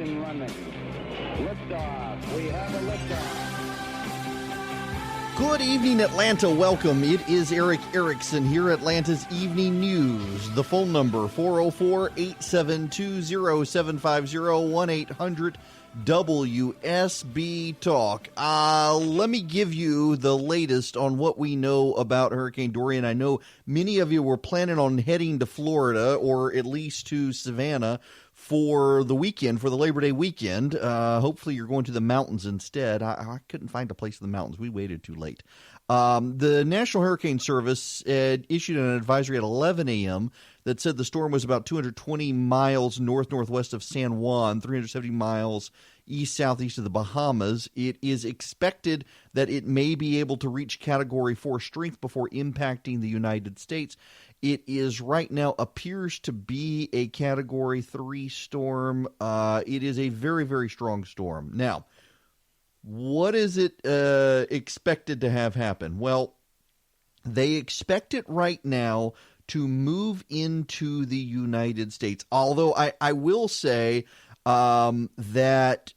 Ignition running. Liftoff. We have a liftoff. Good evening, Atlanta. Welcome. It is Eric Erickson here, Atlanta's Evening News. The phone number, 404-872-0750, 1-800-WSB Talk. Let me give you the latest on what we know about Hurricane Dorian. I know many of you were planning on heading to Florida, or at least to Savannah, for the weekend, for the Labor Day weekend. Hopefully you're going to the mountains instead. I couldn't find a place in the mountains. We waited too late. The National Hurricane Service issued an advisory at 11 a.m. that said the storm was about 220 miles north-northwest of San Juan, 370 miles east-southeast of the Bahamas. It is expected that it may be able to reach Category 4 strength before impacting the United States. It is right now appears to be a Category 3 storm. It is a very, very strong storm. Now, what is it expected to have happen? Well, they expect it right now to move into the United States. Although I will say that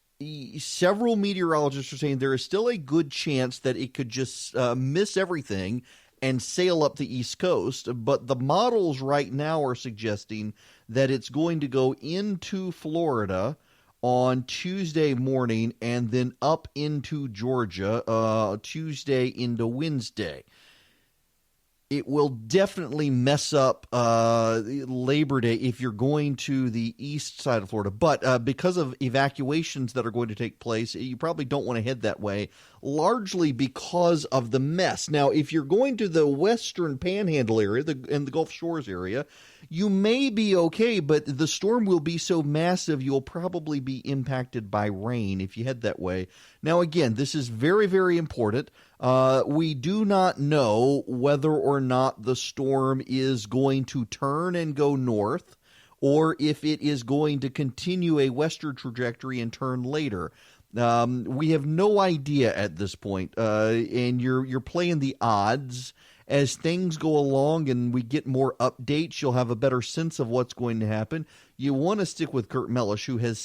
several meteorologists are saying there is still a good chance that it could just miss everything and sail up the East Coast. But the models right now are suggesting that it's going to go into Florida on Tuesday morning and then up into Georgia Tuesday into Wednesday. It will definitely mess up Labor Day if you're going to the east side of Florida. But because of evacuations that are going to take place, you probably don't want to head that way, largely because of the mess. Now, if you're going to the western panhandle area and the Gulf Shores area, you may be okay, but the storm will be so massive you'll probably be impacted by rain if you head that way. Now, again, this is very, very important. We do not know whether or not the storm is going to turn and go north, or if it is going to continue a western trajectory and turn later. We have no idea at this point, and you're playing the odds. As things go along and we get more updates, you'll have a better sense of what's going to happen. You want to stick with Kurt Mellish, who has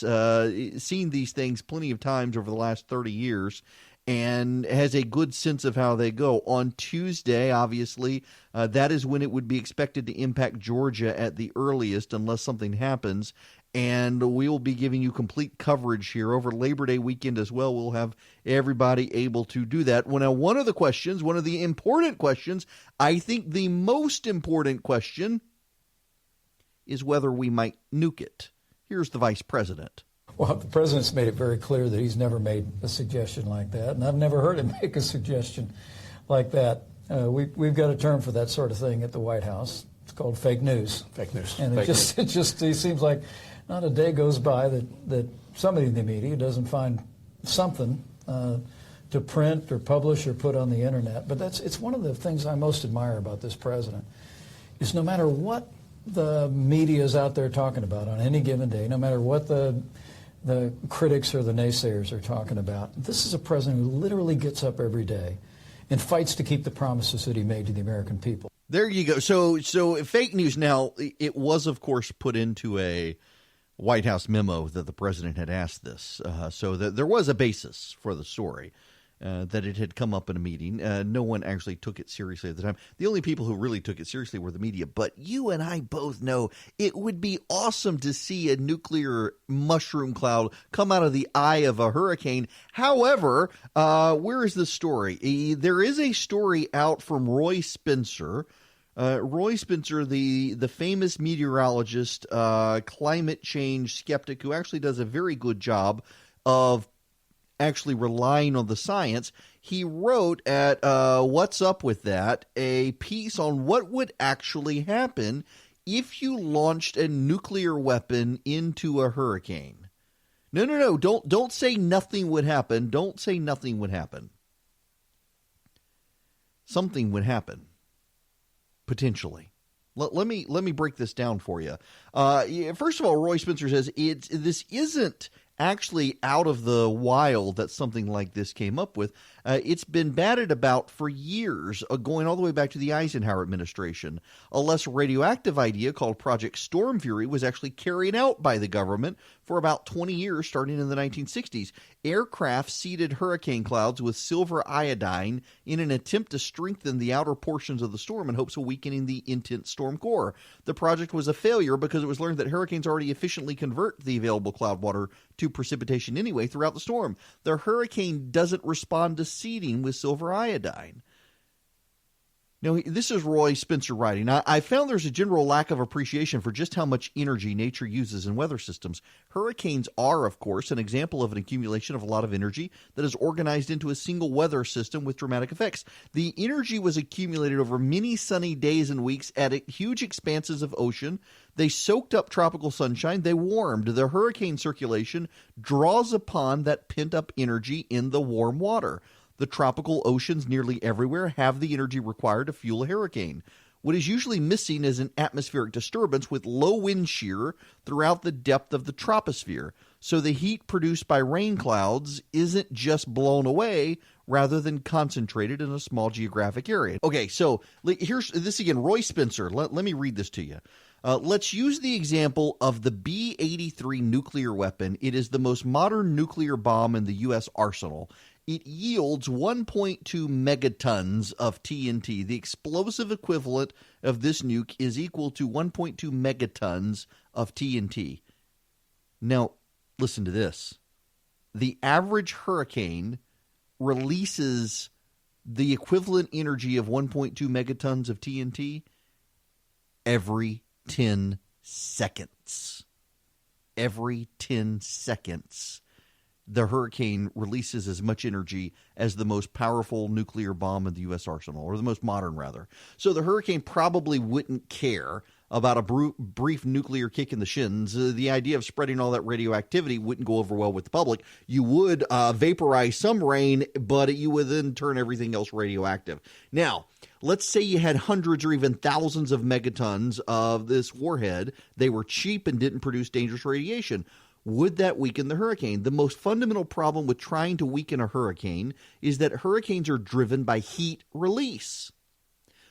seen these things plenty of times over the last 30 years and has a good sense of how they go. On Tuesday, obviously, that is when it would be expected to impact Georgia at the earliest, unless something happens. And we will be giving you complete coverage here over Labor Day weekend as well. We'll have everybody able to do that. Well, now, one of the important questions, I think the most important question, is whether we might nuke it. Here's the vice president. Well, the president's made it very clear that he's never made a suggestion like that, and I've never heard him make a suggestion like that. We've got a term for that sort of thing at the White House. It's called fake news. Fake news. And it seems like not a day goes by that somebody in the media doesn't find something to print or publish or put on the internet. But it's one of the things I most admire about this president is no matter what the media is out there talking about on any given day, no matter what the critics or the naysayers are talking about, this is a president who literally gets up every day and fights to keep the promises that he made to the American people. There you go. So fake news. Now, it was, of course, put into a White House memo that the president had asked this, so that there was a basis for the story, that it had come up in a meeting. No one actually took it seriously at the time. The only people who really took it seriously were the media. But you and I both know it would be awesome to see a nuclear mushroom cloud come out of the eye of a hurricane. However, where is the story? There is a story out from Roy Spencer. Roy Spencer, the famous meteorologist, climate change skeptic, who actually does a very good job of actually relying on the science. He wrote at What's Up With That a piece on what would actually happen if you launched a nuclear weapon into a hurricane. No. Don't say nothing would happen. Don't say nothing would happen. Something would happen. Potentially. Let me break this down for you. First of all, Roy Spencer says this isn't actually out of the wild that something like this came up with. It's been batted about for years, going all the way back to the Eisenhower administration. A less radioactive idea called Project Stormfury was actually carried out by the government for about 20 years, starting in the 1960s. Aircraft seeded hurricane clouds with silver iodine in an attempt to strengthen the outer portions of the storm in hopes of weakening the intense storm core. The project was a failure because it was learned that hurricanes already efficiently convert the available cloud water to precipitation anyway throughout the storm. The hurricane doesn't respond to seeding with silver iodine. Now, this is Roy Spencer writing. I found there's a general lack of appreciation for just how much energy nature uses in weather systems. Hurricanes are, of course, an example of an accumulation of a lot of energy that is organized into a single weather system with dramatic effects. The energy was accumulated over many sunny days and weeks at huge expanses of ocean. They soaked up tropical sunshine. They warmed. The hurricane circulation draws upon that pent-up energy in the warm water. The tropical oceans nearly everywhere have the energy required to fuel a hurricane. What is usually missing is an atmospheric disturbance with low wind shear throughout the depth of the troposphere. So the heat produced by rain clouds isn't just blown away, rather than concentrated in a small geographic area. Okay, so here's this again, Roy Spencer. Let me read this to you. Let's use the example of the B-83 nuclear weapon. It is the most modern nuclear bomb in the U.S. arsenal. It yields 1.2 megatons of TNT. The explosive equivalent of this nuke is equal to 1.2 megatons of TNT. Now, listen to this. The average hurricane releases the equivalent energy of 1.2 megatons of TNT every 10 seconds. Every 10 seconds. The hurricane releases as much energy as the most powerful nuclear bomb in the U.S. arsenal, or the most modern, rather. So the hurricane probably wouldn't care about a brief nuclear kick in the shins. The idea of spreading all that radioactivity wouldn't go over well with the public. You would vaporize some rain, but you would then turn everything else radioactive. Now, let's say you had hundreds or even thousands of megatons of this warhead. They were cheap and didn't produce dangerous radiation. Would that weaken the hurricane? The most fundamental problem with trying to weaken a hurricane is that hurricanes are driven by heat release.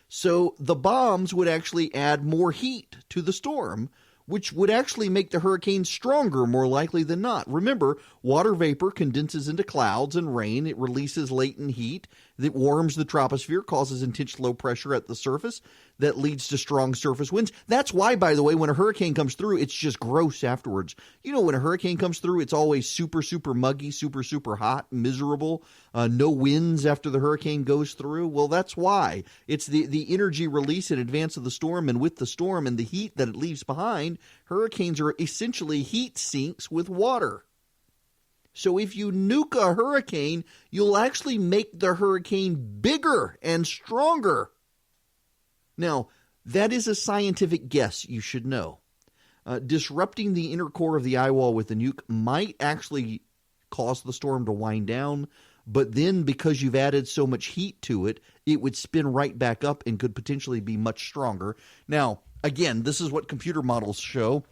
So the bombs would actually add more heat to the storm, which would actually make the hurricane stronger more likely than not. Remember, water vapor condenses into clouds and rain. It releases latent heat that warms the troposphere, causes intense low pressure at the surface that leads to strong surface winds. That's why, by the way, when a hurricane comes through, it's just gross afterwards. You know, when a hurricane comes through, it's always super, super muggy, super, super hot, miserable, no winds after the hurricane goes through. Well, that's why. It's the energy release in advance of the storm, and with the storm and the heat that it leaves behind, hurricanes are essentially heat sinks with water. So if you nuke a hurricane, you'll actually make the hurricane bigger and stronger. Now, that is a scientific guess, you should know. Disrupting the inner core of the eye wall with the nuke might actually cause the storm to wind down, but then because you've added so much heat to it, it would spin right back up and could potentially be much stronger. Now, again, this is what computer models show.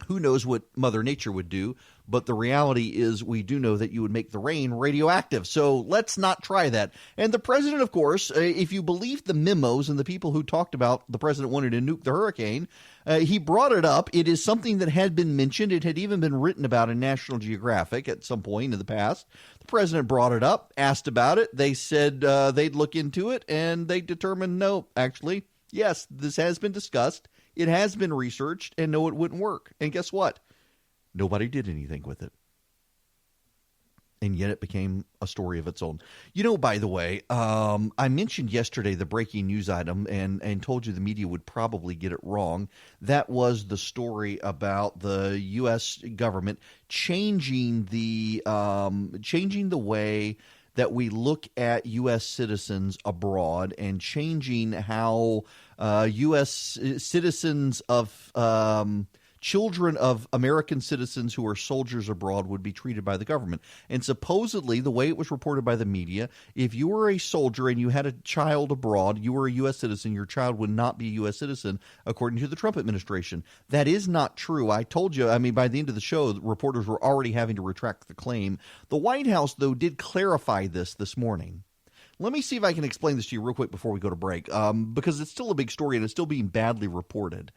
Who knows what Mother Nature would do, but the reality is we do know that you would make the rain radioactive. So let's not try that. And the president, of course, if you believe the memos and the people who talked about the president wanted to nuke the hurricane, he brought it up. It is something that had been mentioned. It had even been written about in National Geographic at some point in the past. The president brought it up, asked about it. They said they'd look into it, and they determined, no, actually, yes, this has been discussed. It has been researched, and no, it wouldn't work. And guess what? Nobody did anything with it. And yet it became a story of its own. You know, by the way, I mentioned yesterday the breaking news item and told you the media would probably get it wrong. That was the story about the U.S. government changing the way that we look at U.S. citizens abroad and changing how U.S. citizens of children of American citizens who are soldiers abroad would be treated by the government. And supposedly, the way it was reported by the media, if you were a soldier and you had a child abroad, you were a U.S. citizen, your child would not be a U.S. citizen, according to the Trump administration. That is not true. I told you, by the end of the show, reporters were already having to retract the claim. The White House, though, did clarify this morning. Let me see if I can explain this to you real quick before we go to break, because it's still a big story and it's still being badly reported.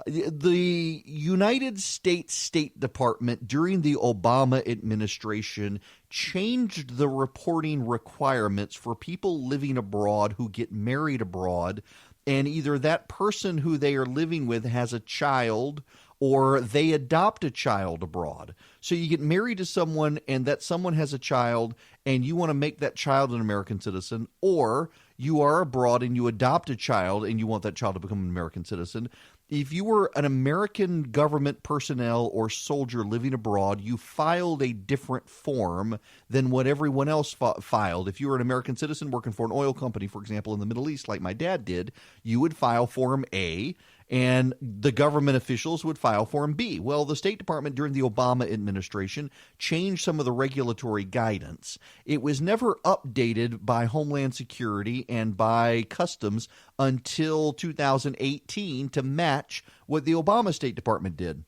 The United States State Department during the Obama administration changed the reporting requirements for people living abroad who get married abroad, and either that person who they are living with has a child or they adopt a child abroad. So you get married to someone and that someone has a child and you want to make that child an American citizen, or you are abroad and you adopt a child and you want that child to become an American citizen. If you were an American government personnel or soldier living abroad, you filed a different form than what everyone else filed. If you were an American citizen working for an oil company, for example, in the Middle East, like my dad did, you would file Form A, and the government officials would file Form B. Well, the State Department during the Obama administration changed some of the regulatory guidance. It was never updated by Homeland Security and by Customs until 2018 to match what the Obama State Department did.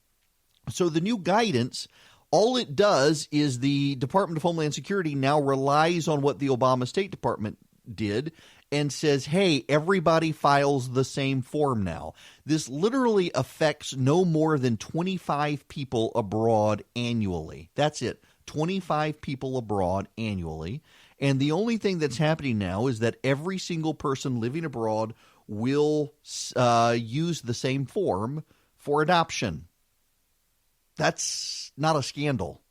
So the new guidance, all it does is the Department of Homeland Security now relies on what the Obama State Department did and says, hey, everybody files the same form now. This literally affects no more than 25 people abroad annually. That's it, 25 people abroad annually. And the only thing that's happening now is that every single person living abroad will use the same form for adoption. That's not a scandal.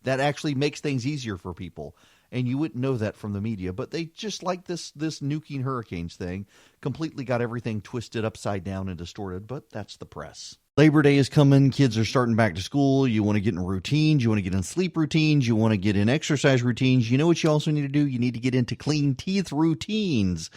That actually makes things easier for people. And you wouldn't know that from the media, but they just like this nuking hurricanes thing, completely got everything twisted upside down and distorted, but that's the press. Labor Day is coming. Kids are starting back to school. You want to get in routines. You want to get in sleep routines. You want to get in exercise routines. You know what you also need to do? You need to get into clean teeth routines.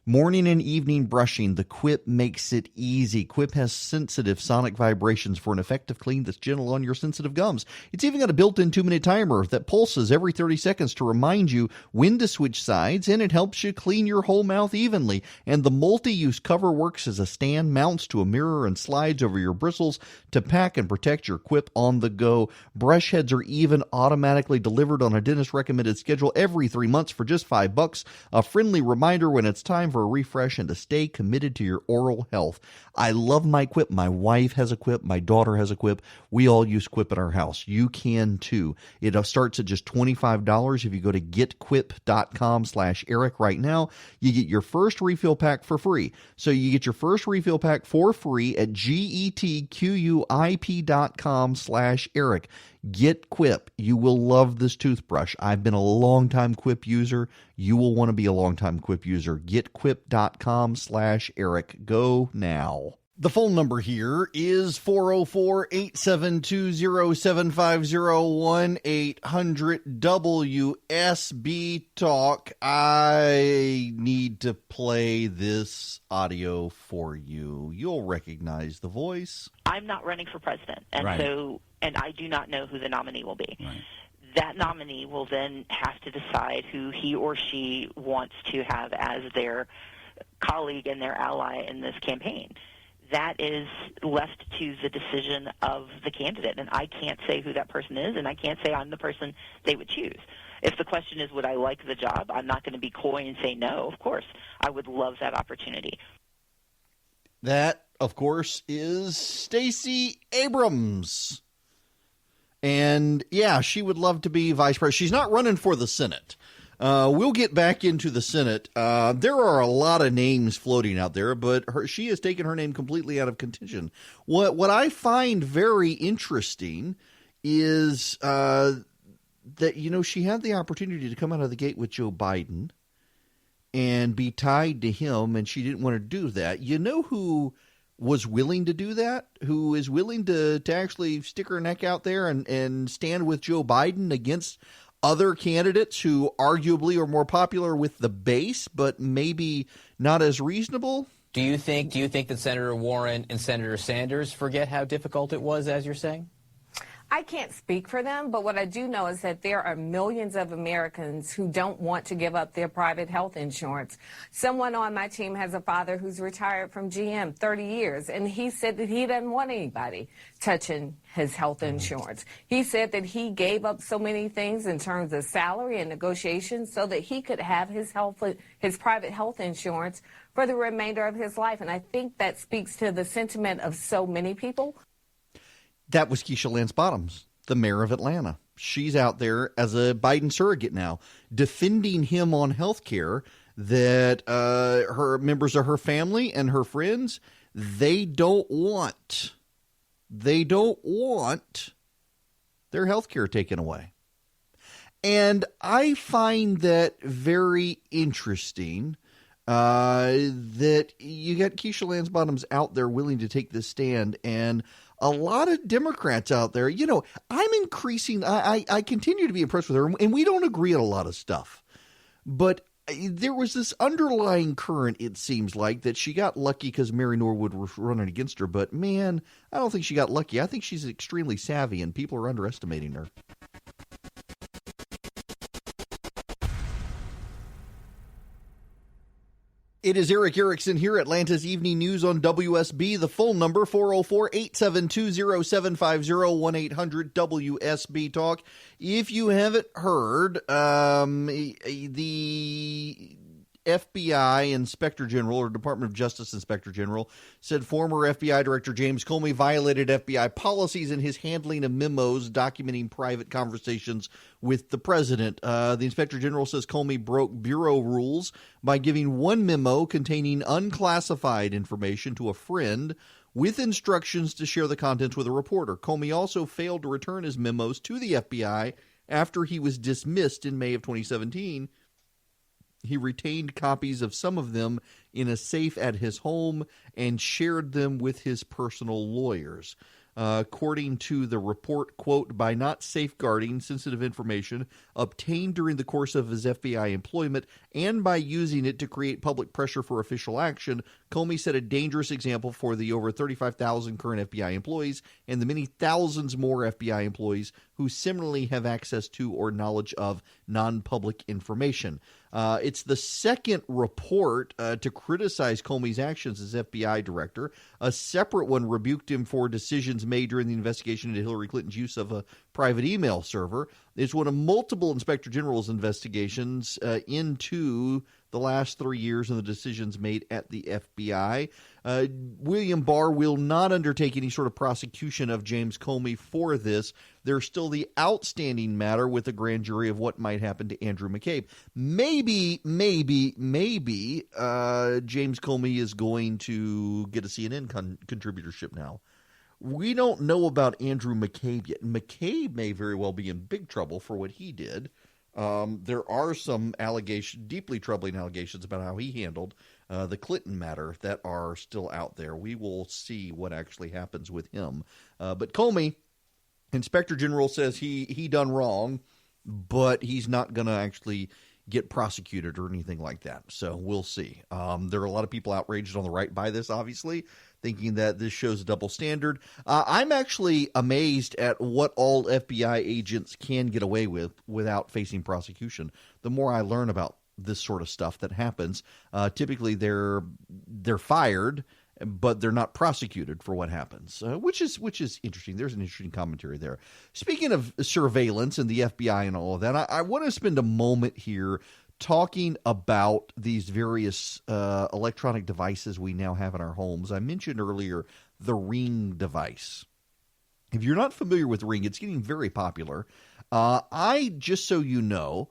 Morning and evening brushing, the Quip makes it easy. Quip has sensitive sonic vibrations for an effective clean that's gentle on your sensitive gums. It's even got a built-in 2-minute timer that pulses every 30 seconds to remind you when to switch sides, and it helps you clean your whole mouth evenly. And the multi-use cover works as a stand, mounts to a mirror, and slides over your bristles to pack and protect your Quip on the go. Brush heads are even automatically delivered on a dentist-recommended schedule every 3 months for just $5. A friendly reminder when it's time for a refresh and to stay committed to your oral health. I love my Quip. My wife has a Quip. My daughter has a Quip. We all use Quip at our house. You can too. It starts at just $25. If you go to getquip.com/Eric right now, you get your first refill pack for free. So you get your first refill pack for free at getquip.com/Eric. Get Quip. You will love this toothbrush. I've been a long-time Quip user. You will want to be a long-time Quip user. Getquip.com/Eric. Go now. The phone number here is 404-872-0750 1-800-WSB Talk. I need to play this audio for you. You'll recognize the voice. I'm not running for president, and and I do not know who the nominee will be. Right. That nominee will then have to decide who he or she wants to have as their colleague and their ally in this campaign. That is left to the decision of the candidate, and I can't say who that person is, and I can't say I'm the person they would choose. If the question is, would I like the job, I'm not going to be coy and say no. Of course, I would love that opportunity. That, of course, is Stacey Abrams. And, yeah, she would love to be vice president. She's not running for the Senate. We'll get back into the Senate. There are a lot of names floating out there, but she has taken her name completely out of contention. What I find very interesting is that, she had the opportunity to come out of the gate with Joe Biden and be tied to him, and she didn't want to do that. You know who was willing to do that, who is willing to actually stick her neck out there and stand with Joe Biden against other candidates who arguably are more popular with the base, but maybe not as reasonable? Do you think that Senator Warren and Senator Sanders forget how difficult it was, as you're saying? I can't speak for them, but what I do know is that there are millions of Americans who don't want to give up their private health insurance. Someone on my team has a father who's retired from GM 30 years, and he said that he doesn't want anybody touching his health insurance. He said that he gave up so many things in terms of salary and negotiations so that he could have his private health insurance for the remainder of his life. And I think that speaks to the sentiment of so many people. That was Keisha Lance Bottoms, the mayor of Atlanta. She's out there as a Biden surrogate now, defending him on health care that her members of her family and her friends, they don't want their health care taken away. And I find that very interesting that you got Keisha Lance Bottoms out there willing to take this stand, and a lot of Democrats out there, I continue to be impressed with her, and we don't agree on a lot of stuff. But there was this underlying current, it seems like, that she got lucky because Mary Norwood was running against her. But, man, I don't think she got lucky. I think she's extremely savvy, and people are underestimating her. It is Eric Erickson here, Atlanta's Evening News on WSB. The phone number, 404-872-0750, 1-800-WSB Talk. If you haven't heard, the FBI Inspector General, or Department of Justice Inspector General, said former FBI Director James Comey violated FBI policies in his handling of memos documenting private conversations with the president. The Inspector General says Comey broke bureau rules by giving one memo containing unclassified information to a friend with instructions to share the contents with a reporter. Comey also failed to return his memos to the FBI after he was dismissed in May of 2017. He retained copies of some of them in a safe at his home and shared them with his personal lawyers. According to the report, quote, by not safeguarding sensitive information obtained during the course of his FBI employment and by using it to create public pressure for official action, Comey set a dangerous example for the over 35,000 current FBI employees and the many thousands more FBI employees who similarly have access to or knowledge of non-public information. It's the second report to criticize Comey's actions as FBI director. A separate one rebuked him for decisions made during the investigation into Hillary Clinton's use of a private email server. It's one of multiple Inspector General's investigations into the last 3 years and the decisions made at the FBI. William Barr will not undertake any sort of prosecution of James Comey for this. There's still the outstanding matter with the grand jury of what might happen to Andrew McCabe. Maybe James Comey is going to get a CNN contributorship now. We don't know about Andrew McCabe yet. McCabe may very well be in big trouble for what he did. There are some deeply troubling allegations about how he handled the Clinton matter that are still out there. We will see what actually happens with him. But Comey, Inspector General, says he done wrong, but he's not going to actually get prosecuted or anything like that. So we'll see. There are a lot of people outraged on the right by this, obviously, thinking that this shows a double standard. I'm actually amazed at what all FBI agents can get away with without facing prosecution. The more I learn about this sort of stuff that happens, typically they're fired, but they're not prosecuted for what happens, which is interesting. There's an interesting commentary there. Speaking of surveillance and the FBI and all of that, I want to spend a moment here talking about these various electronic devices we now have in our homes. I mentioned earlier the Ring device. If you're not familiar with Ring, it's getting very popular. Just so you know,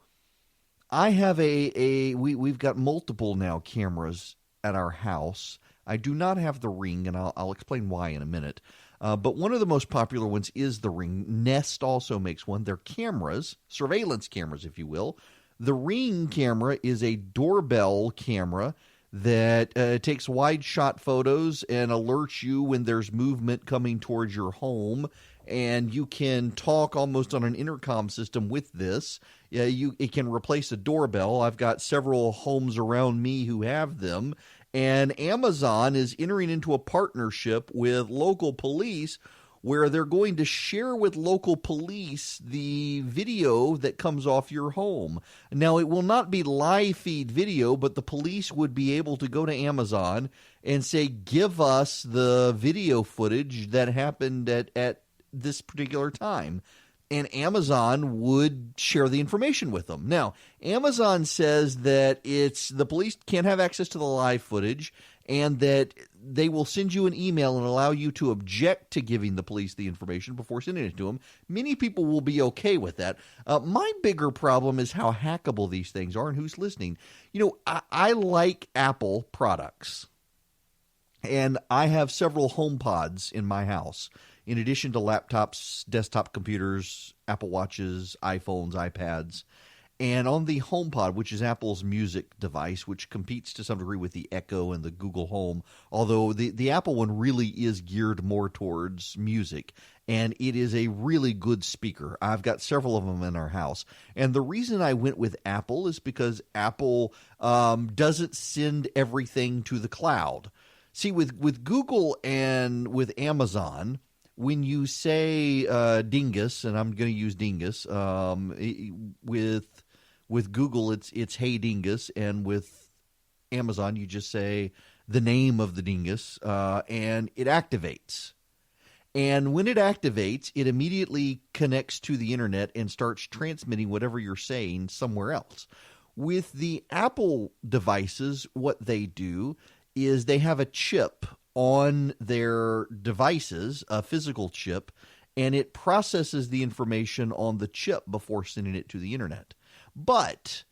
I have we've got multiple now cameras at our house. I do not have the Ring, and I'll explain why in a minute. But one of the most popular ones is the Ring. Nest also makes one. They're cameras, surveillance cameras, if you will. The Ring camera is a doorbell camera that takes wide shot photos and alerts you when there's movement coming towards your home. And you can talk almost on an intercom system with this. It can replace a doorbell. I've got several homes around me who have them. And Amazon is entering into a partnership with local police where they're going to share with local police the video that comes off your home. Now, it will not be live feed video, but the police would be able to go to Amazon and say, give us the video footage that happened at this particular time. And Amazon would share the information with them. Now, Amazon says that the police can't have access to the live footage and that they will send you an email and allow you to object to giving the police the information before sending it to them. Many people will be okay with that. My bigger problem is how hackable these things are and who's listening. I like Apple products, and I have several HomePods in my house. In addition to laptops, desktop computers, Apple Watches, iPhones, iPads. And on the HomePod, which is Apple's music device, which competes to some degree with the Echo and the Google Home, although the Apple one really is geared more towards music, and it is a really good speaker. I've got several of them in our house. And the reason I went with Apple is because Apple doesn't send everything to the cloud. See, with Google and with Amazon, when you say dingus, and I'm going to use dingus, with Google it's hey dingus, and with Amazon you just say the name of the dingus, and it activates. And when it activates, it immediately connects to the internet and starts transmitting whatever you're saying somewhere else. With the Apple devices, what they do is they have a chip on their devices, a physical chip, and it processes the information on the chip before sending it to the internet. But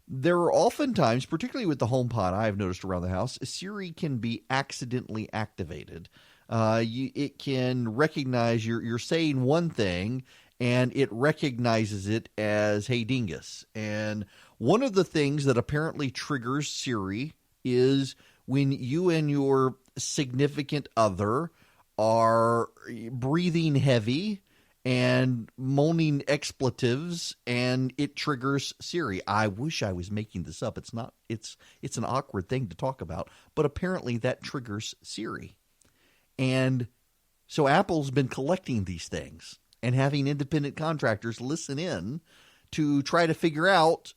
there are oftentimes, particularly with the HomePod I've noticed around the house, Siri can be accidentally activated. It can recognize you're saying one thing, and it recognizes it as hey dingus. And one of the things that apparently triggers Siri is when you and your significant other are breathing heavy and moaning expletives, and it triggers Siri. I wish I was making this up. It's not. It's an awkward thing to talk about, but apparently that triggers Siri. And so Apple's been collecting these things and having independent contractors listen in to try to figure out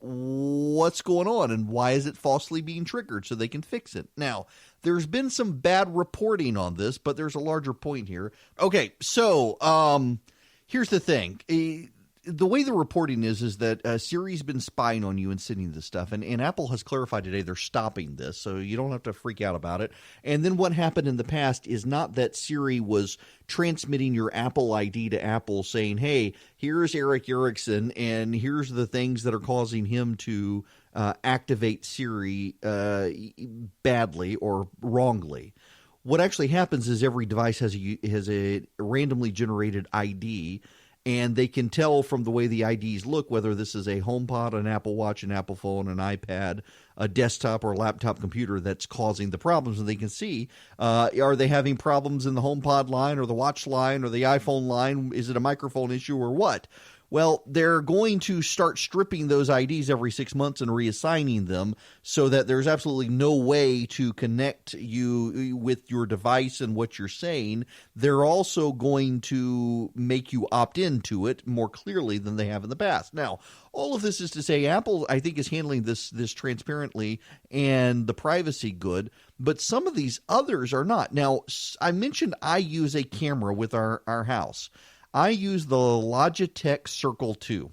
what's going on and why is it falsely being triggered so they can fix it. Now, there's been some bad reporting on this, but there's a larger point here. Okay, so here's the thing. The way the reporting is that Siri's been spying on you and sending this stuff, and Apple has clarified today they're stopping this, so you don't have to freak out about it. And then what happened in the past is not that Siri was transmitting your Apple ID to Apple saying, hey, here's Eric Erickson, and here's the things that are causing him to activate Siri badly or wrongly. What actually happens is every device has a randomly generated ID, and they can tell from the way the IDs look whether this is a HomePod, an Apple Watch, an Apple phone, an iPad, a desktop or laptop computer that's causing the problems. And they can see, are they having problems in the HomePod line or the Watch line or the iPhone line? Is it a microphone issue or what? Well, they're going to start stripping those IDs every 6 months and reassigning them so that there's absolutely no way to connect you with your device and what you're saying. They're also going to make you opt into it more clearly than they have in the past. Now, all of this is to say Apple, I think, is handling this transparently and the privacy good, but some of these others are not. Now, I mentioned I use a camera with our house. I use the Logitech Circle 2.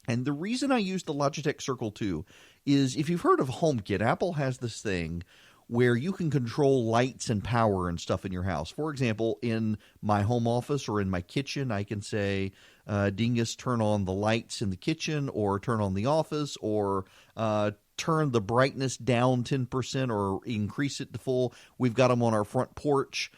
And the reason I use the Logitech Circle 2 is if you've heard of HomeKit, Apple has this thing where you can control lights and power and stuff in your house. For example, in my home office or in my kitchen, I can say, Dingus, turn on the lights in the kitchen, or turn on the office, or turn the brightness down 10% or increase it to full. We've got them on our front porch.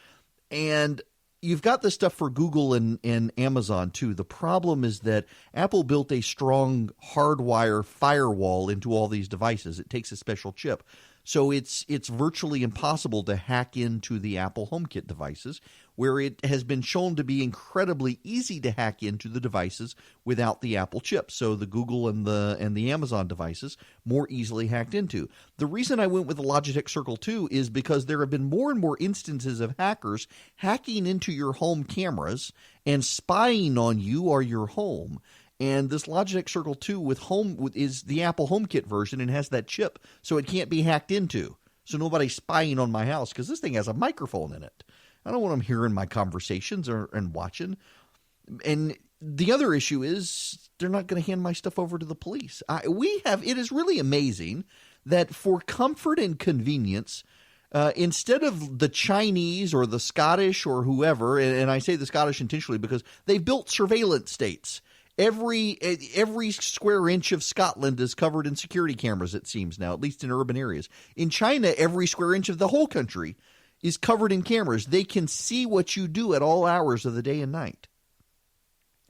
And you've got this stuff for Google and Amazon, too. The problem is that Apple built a strong hardwire firewall into all these devices. It takes a special chip. So it's virtually impossible to hack into the Apple HomeKit devices, where it has been shown to be incredibly easy to hack into the devices without the Apple chip. So the Google and the Amazon devices more easily hacked into. The reason I went with the Logitech Circle 2 is because there have been more and more instances of hackers hacking into your home cameras and spying on you or your home. And this Logitech Circle 2 is the Apple HomeKit version and has that chip, so it can't be hacked into. So nobody's spying on my house because this thing has a microphone in it. I don't want them hearing my conversations and watching. And the other issue is they're not going to hand my stuff over to the police. It is really amazing that for comfort and convenience, instead of the Chinese or the Scottish or whoever, and I say the Scottish intentionally because they've built surveillance states. Every square inch of Scotland is covered in security cameras, it seems now, at least in urban areas. In China, every square inch of the whole country is covered in cameras. They can see what you do at all hours of the day and night.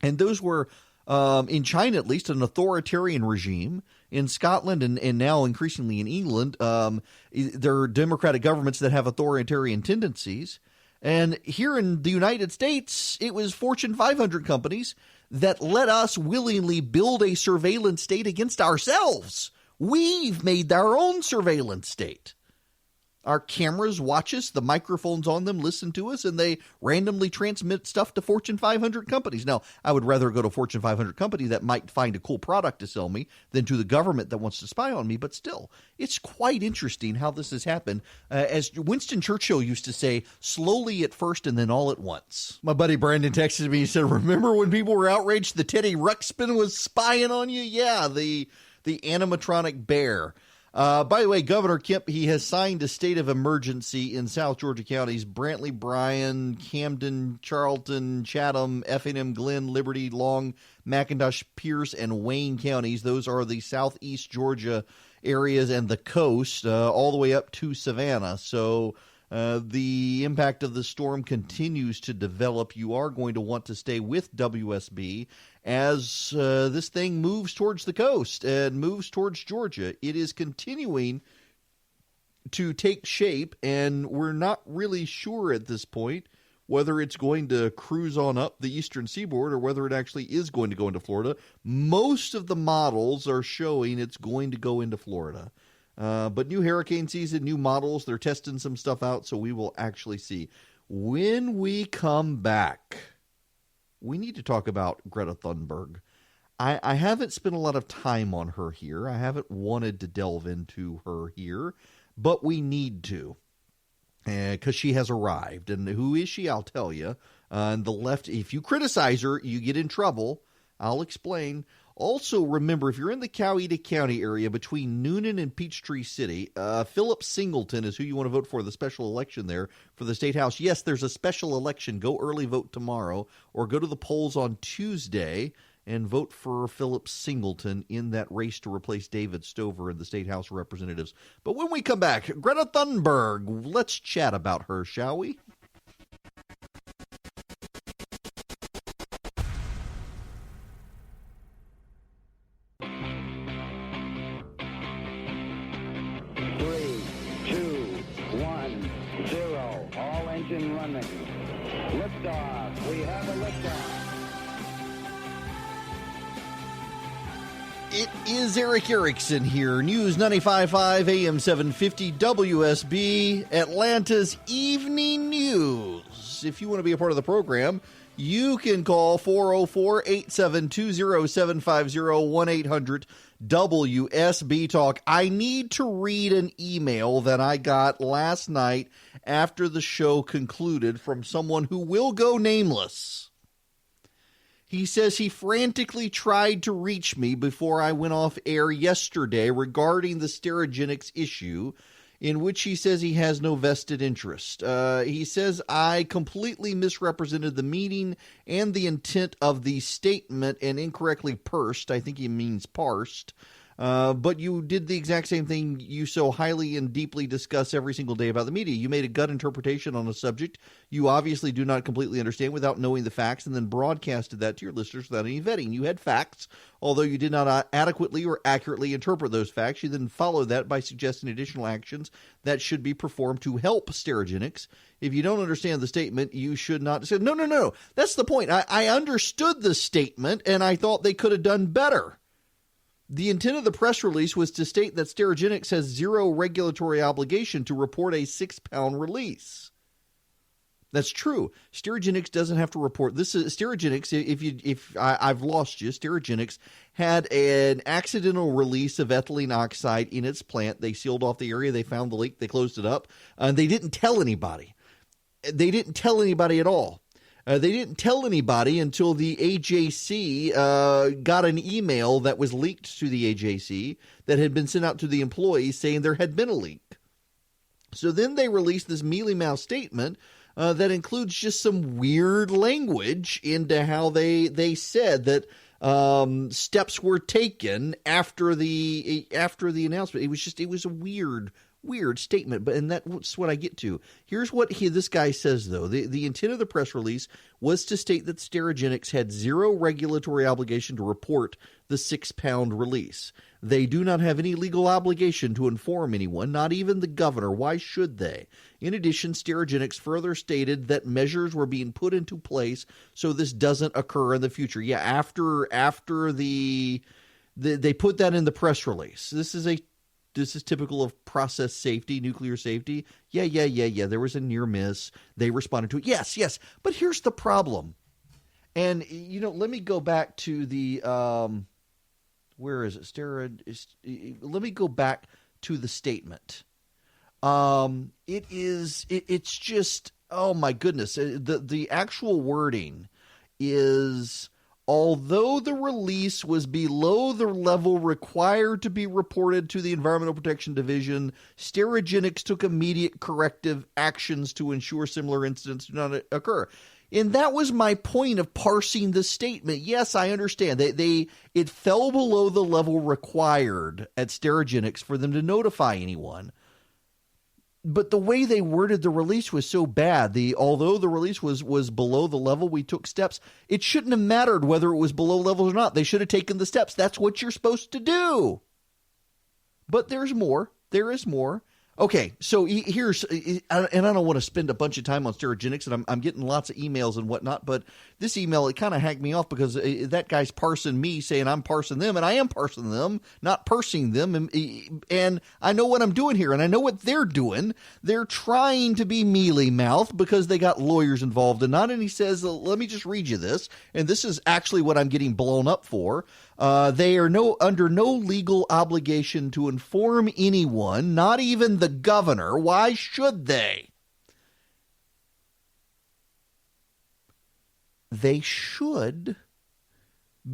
And those were, in China at least, an authoritarian regime. In Scotland and now increasingly in England, there are democratic governments that have authoritarian tendencies. And here in the United States, it was Fortune 500 companies that let us willingly build a surveillance state against ourselves. We've made our own surveillance state. Our cameras watch us, the microphones on them listen to us, and they randomly transmit stuff to Fortune 500 companies. Now, I would rather go to a Fortune 500 company that might find a cool product to sell me than to the government that wants to spy on me, but still, it's quite interesting how this has happened. As Winston Churchill used to say, slowly at first and then all at once. My buddy Brandon texted me and said, remember when people were outraged that Teddy Ruxpin was spying on you? Yeah, the animatronic bear. By the way, Governor Kemp, he has signed a state of emergency in South Georgia counties: Brantley, Bryan, Camden, Charlton, Chatham, Effingham, Glenn, Liberty, Long, McIntosh, Pierce, and Wayne counties. Those are the southeast Georgia areas and the coast, all the way up to Savannah. So the impact of the storm continues to develop. You are going to want to stay with WSB as this thing moves towards the coast and moves towards Georgia. It is continuing to take shape, and we're not really sure at this point whether it's going to cruise on up the eastern seaboard or whether it actually is going to go into Florida. Most of the models are showing it's going to go into Florida. But new hurricane season, new models, they're testing some stuff out, so we will actually see. When we come back, we need to talk about Greta Thunberg. I haven't spent a lot of time on her here. I haven't wanted to delve into her here, but we need to because she has arrived. And who is she? I'll tell you. On the left, if you criticize her, you get in trouble. I'll explain. Also, remember, if you're in the Coweta County area between Noonan and Peachtree City, Philip Singleton is who you want to vote for, the special election there for the State House. Yes, there's a special election. Go early vote tomorrow or go to the polls on Tuesday and vote for Philip Singleton in that race to replace David Stover in the State House of Representatives. But when we come back, Greta Thunberg, let's chat about her, shall we? Running. Liftoff. We have a liftoff. It is Eric Erickson here. News 95.5 AM 750 WSB, Atlanta's Evening News. If you want to be a part of the program, you can call 404-872-0750 1-800-WSB Talk. I need to read an email that I got last night after the show concluded from someone who will go nameless. He says he frantically tried to reach me before I went off air yesterday regarding the Sterigenics issue, in which he says he has no vested interest. He says I completely misrepresented the meaning and the intent of the statement and incorrectly pursed, I think he means parsed, But you did the exact same thing you so highly and deeply discuss every single day about the media. You made a gut interpretation on a subject you obviously do not completely understand without knowing the facts, and then broadcasted that to your listeners without any vetting. You had facts, although you did not adequately or accurately interpret those facts. You then followed that by suggesting additional actions that should be performed to help Sterigenics. If you don't understand the statement, you should not say, no. That's the point. I understood the statement, and I thought they could have done better. The intent of the press release was to state that Sterigenics has zero regulatory obligation to report a 6-pound release. That's true. Sterigenics doesn't have to report. This is Sterigenics. I've lost you. Sterigenics had an accidental release of ethylene oxide in its plant. They sealed off the area. They found the leak. They closed it up. And they didn't tell anybody. They didn't tell anybody at all. They didn't tell anybody until the AJC got an email that was leaked to the AJC that had been sent out to the employees saying there had been a leak. So then they released this mealy-mouthed statement that includes just some weird language into how they said that steps were taken after the announcement. It was a weird statement, and that's what I get to. Here's what this guy says, though. The intent of the press release was to state that Sterigenics had zero regulatory obligation to report the 6-pound release. They do not have any legal obligation to inform anyone, not even the governor. Why should they? In addition, Sterigenics further stated that measures were being put into place so this doesn't occur in the future. Yeah, after they put that in the press release. This is typical of process safety, nuclear safety. Yeah. There was a near miss. They responded to it. Yes. But here's the problem. And, let me go back to the, where is it? Let me go back to the statement. It's just, oh my goodness. The actual wording is, although the release was below the level required to be reported to the Environmental Protection Division, Sterigenics took immediate corrective actions to ensure similar incidents do not occur. And that was my point of parsing the statement. Yes, I understand. It fell below the level required at Sterigenics for them to notify anyone. But the way they worded the release was so bad. Although the release was below the level, we took steps. It shouldn't have mattered whether it was below level or not. They should have taken the steps. That's what you're supposed to do. But there's more. There is more. Okay, so here's, and I don't want to spend a bunch of time on Sterigenics, and I'm getting lots of emails and whatnot, but this email, it kind of hacked me off because that guy's parsing me, saying I'm parsing them, and I am parsing them, not parsing them, and I know what I'm doing here, and I know what they're doing. They're trying to be mealy-mouthed because they got lawyers involved and not, and he says, let me just read you this, and this is actually what I'm getting blown up for. They are under no legal obligation to inform anyone, not even the governor. Why should they? They should,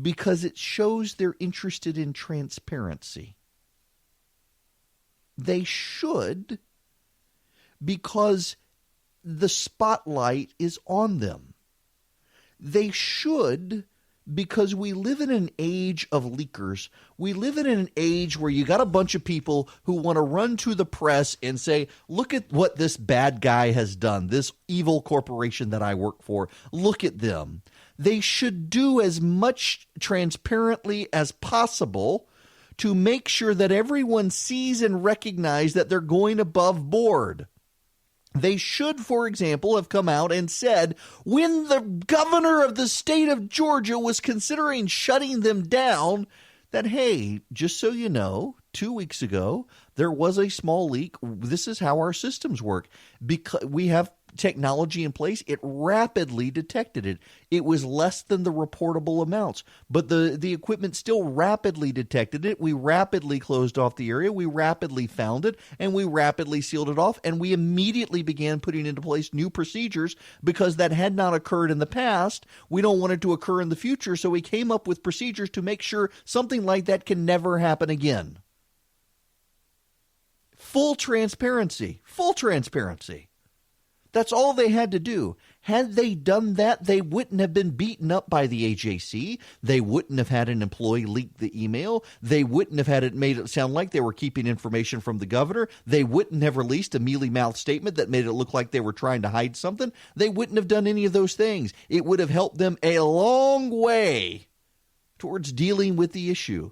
because it shows they're interested in transparency. They should, because the spotlight is on them. They should, because we live in an age of leakers. We live in an age where you got a bunch of people who want to run to the press and say, look at what this bad guy has done, this evil corporation that I work for. Look at them. They should do as much transparently as possible to make sure that everyone sees and recognizes that they're going above board. They should, for example, have come out and said, when the governor of the state of Georgia was considering shutting them down, that, hey, just so you know, 2 weeks ago, there was a small leak. This is how our systems work. Because we have technology in place, it rapidly detected it. It was less than the reportable amounts, but the equipment still rapidly detected it. We rapidly closed off the area. We rapidly found it, and we rapidly sealed it off, and we immediately began putting into place new procedures because that had not occurred in the past. We don't want it to occur in the future, so we came up with procedures to make sure something like that can never happen again. Full transparency. That's all they had to do. Had they done that, they wouldn't have been beaten up by the AJC. They wouldn't have had an employee leak the email. They wouldn't have had it made it sound like they were keeping information from the governor. They wouldn't have released a mealy-mouthed statement that made it look like they were trying to hide something. They wouldn't have done any of those things. It would have helped them a long way towards dealing with the issue.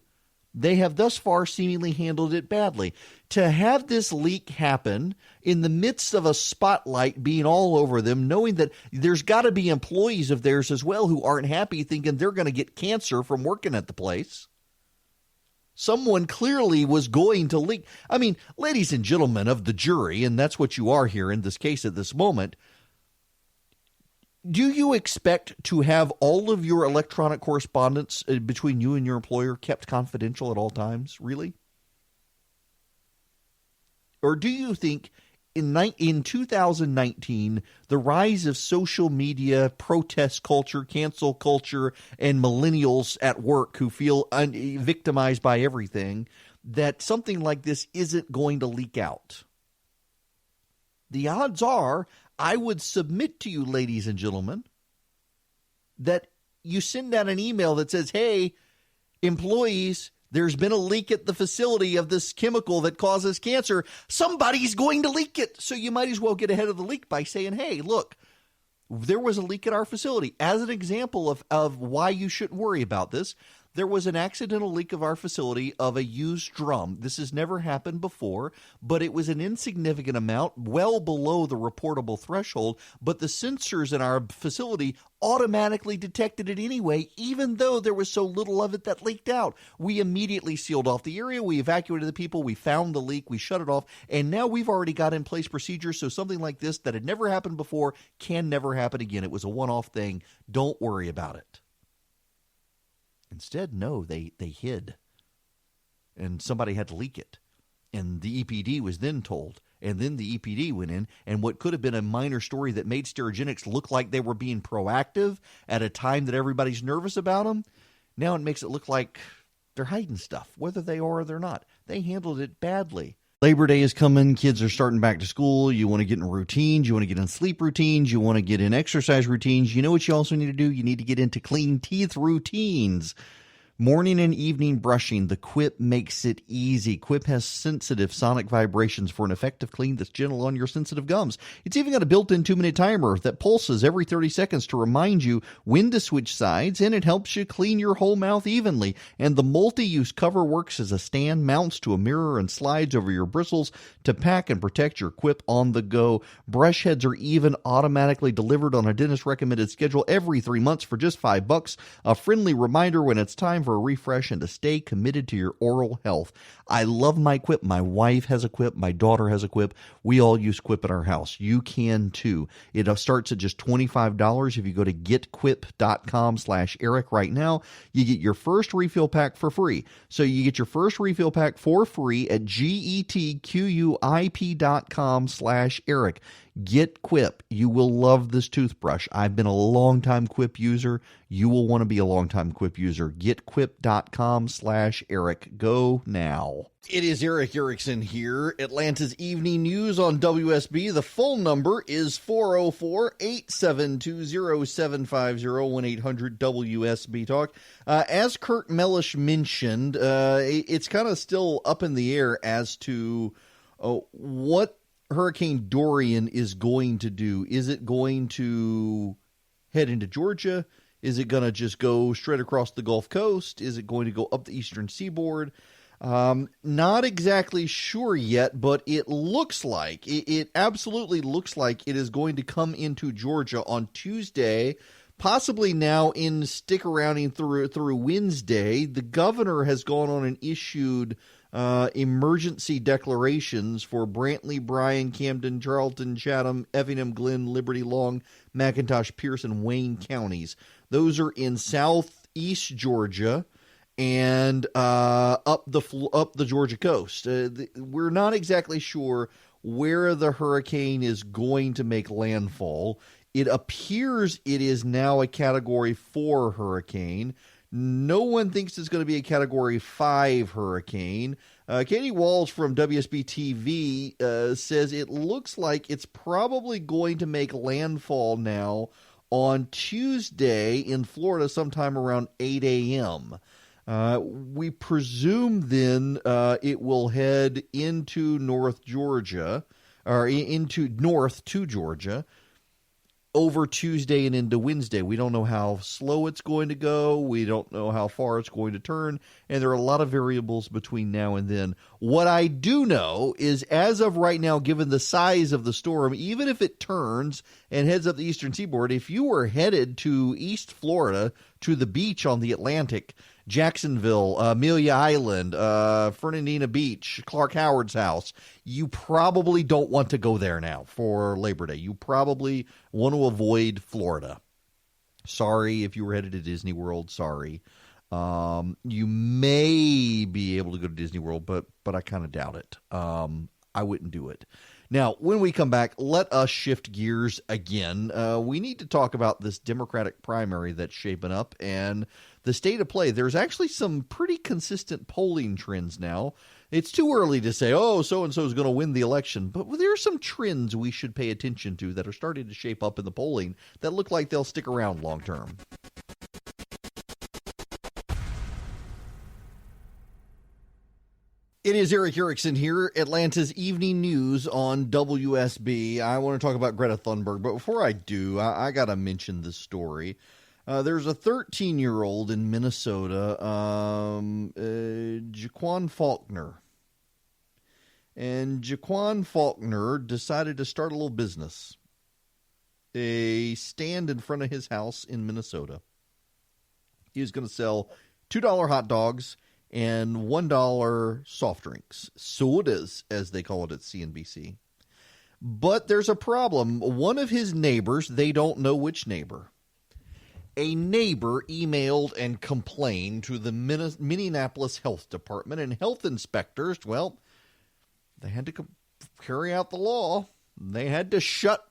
They have thus far seemingly handled it badly. To have this leak happen in the midst of a spotlight being all over them, knowing that there's got to be employees of theirs as well who aren't happy, thinking they're going to get cancer from working at the place. Someone clearly was going to leak. I mean, ladies and gentlemen of the jury, and that's what you are here in this case at this moment, do you expect to have all of your electronic correspondence between you and your employer kept confidential at all times? Really? Or do you think in 2019, the rise of social media, protest culture, cancel culture, and millennials at work who feel victimized by everything, that something like this isn't going to leak out? The odds are, I would submit to you, ladies and gentlemen, that you send out an email that says, hey, employees, there's been a leak at the facility of this chemical that causes cancer. Somebody's going to leak it. So you might as well get ahead of the leak by saying, hey, look, there was a leak at our facility. As an example of why you shouldn't worry about this, there was an accidental leak of our facility of a used drum. This has never happened before, but it was an insignificant amount, well below the reportable threshold, but the sensors in our facility automatically detected it anyway, even though there was so little of it that leaked out. We immediately sealed off the area, we evacuated the people, we found the leak, we shut it off, and now we've already got in place procedures so something like this that had never happened before can never happen again. It was a one-off thing. Don't worry about it. Instead, no, they hid, and somebody had to leak it, and the EPD was then told, and then the EPD went in, and what could have been a minor story that made Sterigenics look like they were being proactive at a time that everybody's nervous about them, now it makes it look like they're hiding stuff, whether they are or they're not. They handled it badly. Labor Day is coming. Kids are starting back to school. You want to get in routines. You want to get in sleep routines. You want to get in exercise routines. You know what you also need to do? You need to get into clean teeth routines. Morning and evening brushing, the Quip makes it easy. Quip has sensitive sonic vibrations for an effective clean that's gentle on your sensitive gums. It's even got a built-in 2-minute timer that pulses every 30 seconds to remind you when to switch sides, and it helps you clean your whole mouth evenly. And the multi-use cover works as a stand, mounts to a mirror, and slides over your bristles to pack and protect your Quip on the go. Brush heads are even automatically delivered on a dentist-recommended schedule every 3 months for just $5. A friendly reminder when it's time for a refresh and to stay committed to your oral health. I love my Quip. My wife has a Quip. My daughter has a Quip. We all use Quip at our house. You can too. It starts at just $25. If you go to getquip.com/Eric right now, you get your first refill pack for free. So you get your first refill pack for free at getquip.com/Eric. Get Quip. You will love this toothbrush. I've been a long-time Quip user. You will want to be a long-time Quip user. Getquip.com/Eric. Go now. It is Eric Erickson here. Atlanta's Evening News on WSB. The phone number is 404-872-0750, 1-800-WSB-TALK. As Kurt Mellish mentioned, it's kind of still up in the air as to what Hurricane Dorian is going to do. Is it going to head into Georgia? Is it going to just go straight across the Gulf Coast? Is it going to go up the eastern seaboard? Not exactly sure yet, but it looks like, it absolutely looks like it is going to come into Georgia on Tuesday, possibly now stick around through Wednesday. The governor has gone on and issued emergency declarations for Brantley, Bryan, Camden, Charlton, Chatham, Effingham, Glenn, Liberty, Long, McIntosh, Pierce, and Wayne counties. Those are in southeast Georgia and up the Georgia coast. We're not exactly sure where the hurricane is going to make landfall. It appears it is now a Category 4 hurricane. No one thinks it's going to be a Category 5 hurricane. Katie Walsh from WSB TV says it looks like it's probably going to make landfall now on Tuesday in Florida sometime around 8 a.m. We presume then it will head into North Georgia, or into north to Georgia, over Tuesday and into Wednesday. We don't know how slow it's going to go. We don't know how far it's going to turn. And there are a lot of variables between now and then. What I do know is, as of right now, given the size of the storm, even if it turns and heads up the eastern seaboard, if you were headed to East Florida, to the beach on the Atlantic, Jacksonville, Amelia Island, Fernandina Beach, Clark Howard's house, you probably don't want to go there now for Labor Day. You probably want to avoid Florida. Sorry if you were headed to Disney World. Sorry. You may be able to go to Disney World, but I kind of doubt it. I wouldn't do it. Now, when we come back, let us shift gears again. We need to talk about this Democratic primary that's shaping up and the state of play. There's actually some pretty consistent polling trends now. It's too early to say, oh, so-and-so is going to win the election, but there are some trends we should pay attention to that are starting to shape up in the polling that look like they'll stick around long term. It is Eric Erickson here, Atlanta's Evening News on WSB. I want to talk about Greta Thunberg, but before I do, I got to mention this story. There's a 13-year-old in Minnesota, Jaquan Faulkner. And Jaquan Faulkner decided to start a little business, a stand in front of his house in Minnesota. He was going to sell $2 hot dogs and $1 soft drinks, sodas, as they call it at CNBC. But there's a problem. One of his neighbors, they don't know which neighbor, a neighbor emailed and complained to the Minneapolis Health Department, and health inspectors, well, they had to carry out the law. They had to shut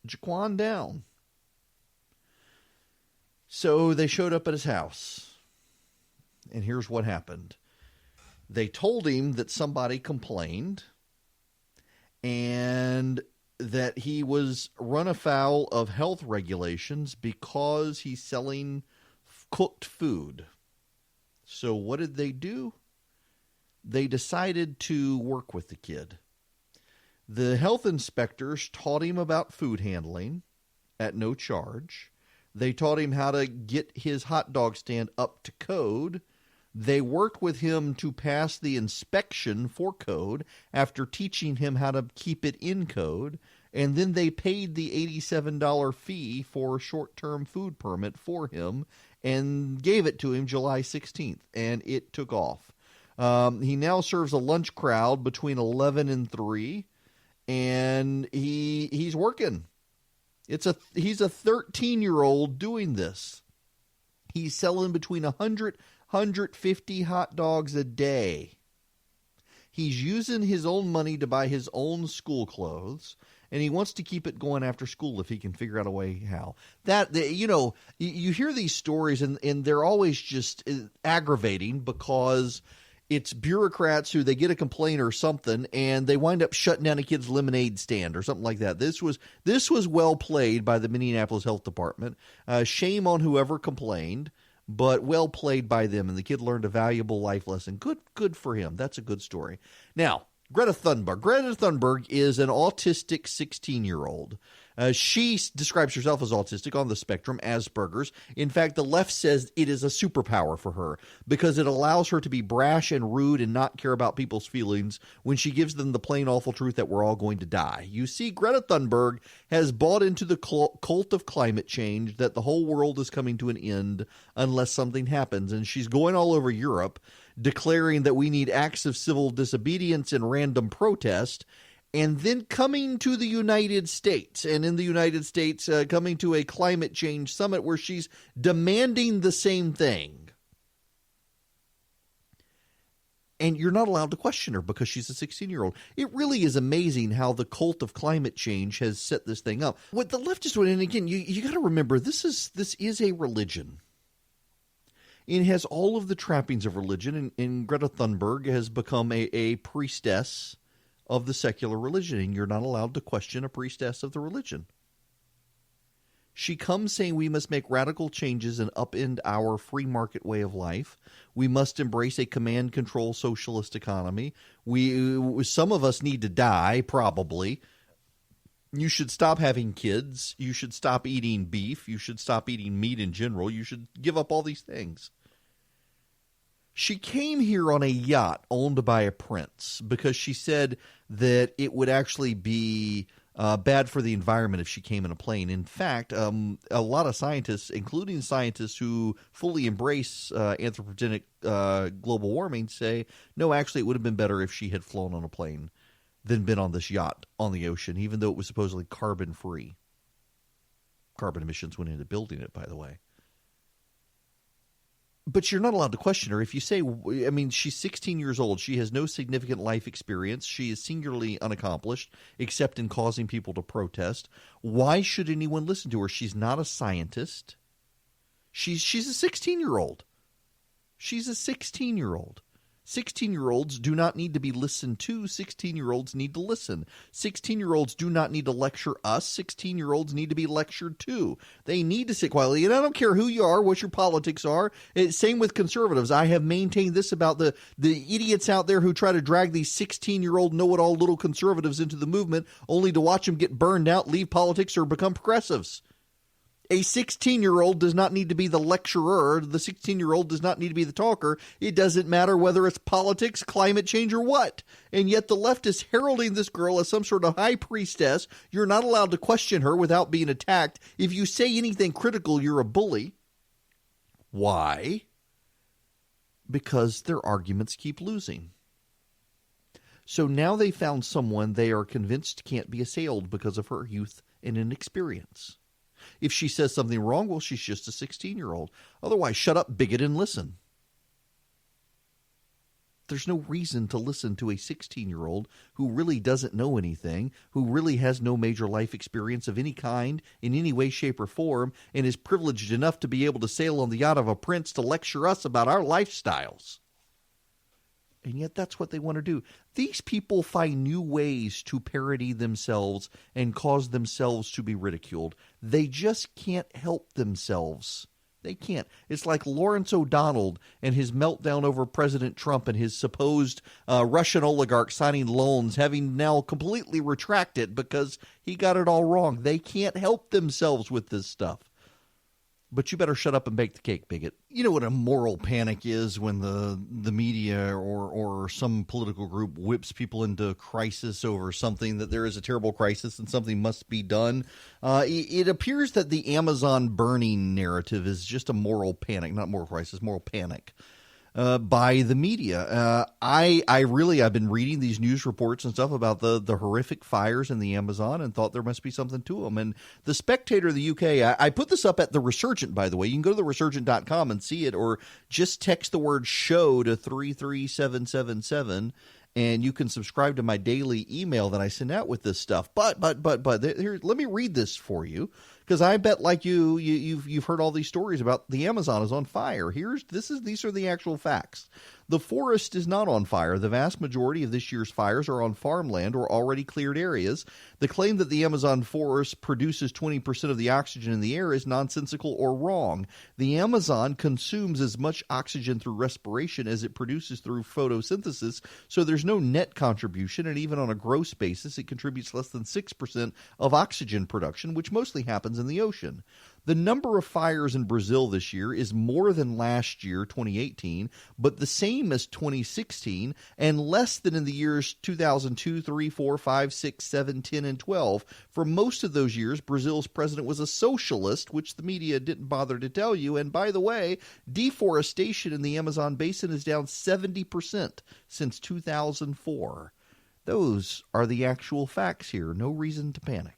Jaquan down. So they showed up at his house. And here's what happened. They told him that somebody complained and that he was run afoul of health regulations because he's selling cooked food. So what did they do? They decided to work with the kid. The health inspectors taught him about food handling at no charge. They taught him how to get his hot dog stand up to code. They worked with him to pass the inspection for code after teaching him how to keep it in code. And then they paid the $87 fee for a short-term food permit for him and gave it to him July 16th. And it took off. He now serves a lunch crowd between 11 and 3. And he's working. He's a 13-year-old doing this. He's selling between 150 hot dogs a day. He's using his own money to buy his own school clothes, and he wants to keep it going after school if he can figure out a way how. You hear these stories, and they're always just aggravating because it's bureaucrats who they get a complaint or something, and they wind up shutting down a kid's lemonade stand or something like that. This was well played by the Minneapolis Health Department. Shame on whoever complained, but well played by them, and the kid learned a valuable life lesson. Good for him. That's a good story. Now, Greta Thunberg. Greta Thunberg is an autistic 16-year-old. She describes herself as autistic on the spectrum, Asperger's. In fact, the left says it is a superpower for her because it allows her to be brash and rude and not care about people's feelings when she gives them the plain awful truth that we're all going to die. You see, Greta Thunberg has bought into the cult of climate change, that the whole world is coming to an end unless something happens. And she's going all over Europe declaring that we need acts of civil disobedience and random protest, and then coming to the United States, and in the United States coming to a climate change summit where she's demanding the same thing. And you're not allowed to question her because she's a 16-year-old. It really is amazing how the cult of climate change has set this thing up. What the left is doing, and again, you got to remember, this is a religion. It has all of the trappings of religion, and Greta Thunberg has become a priestess of the secular religion, and you're not allowed to question a priestess of the religion. She comes saying we must make radical changes and upend our free market way of life. We must embrace a command-control socialist economy. Some of us need to die, probably. You should stop having kids. You should stop eating beef. You should stop eating meat in general. You should give up all these things. She came here on a yacht owned by a prince because she said that it would actually be bad for the environment if she came in a plane. In fact, a lot of scientists, including scientists who fully embrace anthropogenic global warming, say, no, actually it would have been better if she had flown on a plane than been on this yacht on the ocean, even though it was supposedly carbon-free. Carbon emissions went into building it, by the way. But you're not allowed to question her. If you say, I mean, she's 16 years old. She has no significant life experience. She is singularly unaccomplished, except in causing people to protest. Why should anyone listen to her? She's not a scientist. She's a 16-year-old. She's a 16-year-old. 16-year-olds do not need to be listened to. 16-year-olds need to listen. 16-year-olds do not need to lecture us. 16-year-olds need to be lectured to. They need to sit quietly. And I don't care who you are, what your politics are. Same with conservatives. I have maintained this about the idiots out there who try to drag these 16-year-old know-it-all little conservatives into the movement only to watch them get burned out, leave politics, or become progressives. A 16-year-old does not need to be the lecturer. The 16-year-old does not need to be the talker. It doesn't matter whether it's politics, climate change, or what. And yet the left is heralding this girl as some sort of high priestess. You're not allowed to question her without being attacked. If you say anything critical, you're a bully. Why? Because their arguments keep losing. So now they found someone they are convinced can't be assailed because of her youth and inexperience. If she says something wrong, well, she's just a 16-year-old. Otherwise, shut up, bigot, and listen. There's no reason to listen to a 16-year-old who really doesn't know anything, who really has no major life experience of any kind, in any way, shape, or form, and is privileged enough to be able to sail on the yacht of a prince to lecture us about our lifestyles. And yet that's what they want to do. These people find new ways to parody themselves and cause themselves to be ridiculed. They just can't help themselves. They can't. It's like Lawrence O'Donnell and his meltdown over President Trump and his supposed Russian oligarch signing loans, having now completely retracted because he got it all wrong. They can't help themselves with this stuff. But you better shut up and bake the cake, bigot. You know what a moral panic is when the media or some political group whips people into crisis over something, that there is a terrible crisis and something must be done. It appears that the Amazon burning narrative is just a moral panic, not moral crisis, moral panic. By the media. I've been reading these news reports and stuff about the horrific fires in the Amazon and thought there must be something to them. And the Spectator of the UK, I put this up at the Resurgent, by the way. You can go to theresurgent.com and see it, or just text the word show to 33777. And you can subscribe to my daily email that I send out with this stuff. But here, let me read this for you, because I bet, like you've heard all these stories about the Amazon is on fire. These are the actual facts. The forest is not on fire. The vast majority of this year's fires are on farmland or already cleared areas. The claim that the Amazon forest produces 20% of the oxygen in the air is nonsensical or wrong. The Amazon consumes as much oxygen through respiration as it produces through photosynthesis, so there's no net contribution, and even on a gross basis, it contributes less than 6% of oxygen production, which mostly happens in the ocean. The number of fires in Brazil this year is more than last year, 2018, but the same as 2016, and less than in the years 2002, 3, 4, 5, 6, 7, 10, and 12. For most of those years, Brazil's president was a socialist, which the media didn't bother to tell you. And by the way, deforestation in the Amazon basin is down 70% since 2004. Those are the actual facts here. No reason to panic.